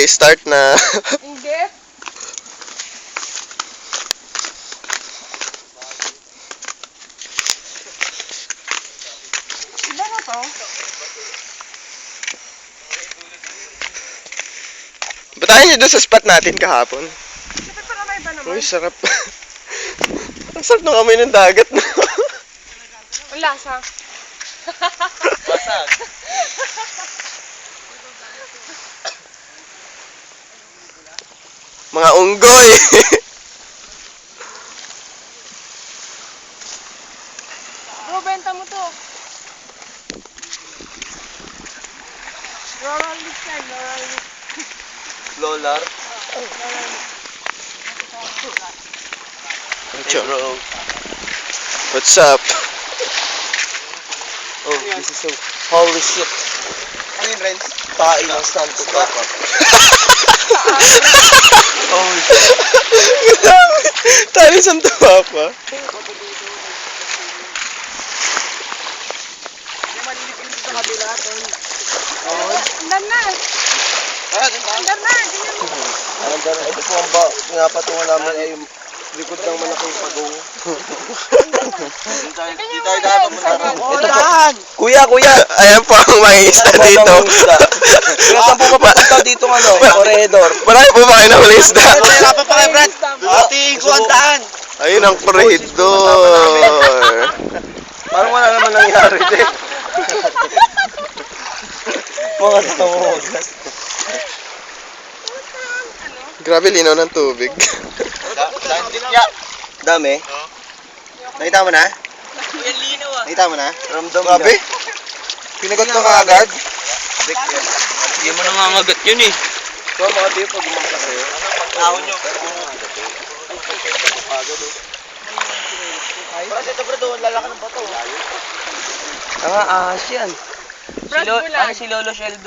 Okay, start na. Hindi. Iba na to? Batayin nyo doon sa spot natin kahapon. Dapat pala may iba naman. Uy, sarap. Ang sarap ng amoy ng dagat na. Ang lasa. Basag. Mga unggoy. Bro, benta mo to. Rural list yan, rural list. Lolar. Hey, bro. What's up? Oh, this is so holy shit. Ano yun, Renz? Tae ng Santo Papa. Holy shit. Tayo sa tuwa pa. Andar na. Andar na. Ganyan mo. Ito po ang pinapatungan namin ay yung likod ng malaking pagong. Di tayo dapat muna. Ito po. Kuya. Ayan po ang mga isda dito. Kaya saan po mapapunta dito corredor? Marami po ba kayo na huli isda? Hirapan pa kayo, Brad. Ating ko ang daan. Ayun ang corridor. Parang wala naman nangyari din. Mga tawagas. Grabe linaw ng tubig. Dami? Nakita mo na? Nakita mo na? Ramdam na. Grabe. Pinagot mo kaagad. Hindi mo nangangagat yun eh. So, mga tiyo, pag gumamta kayo. Ahon nyo. Para ito, bro, doon lalaki ng bato. Ang ahas yan. Brad, bulag. Si Lolo Sheldon.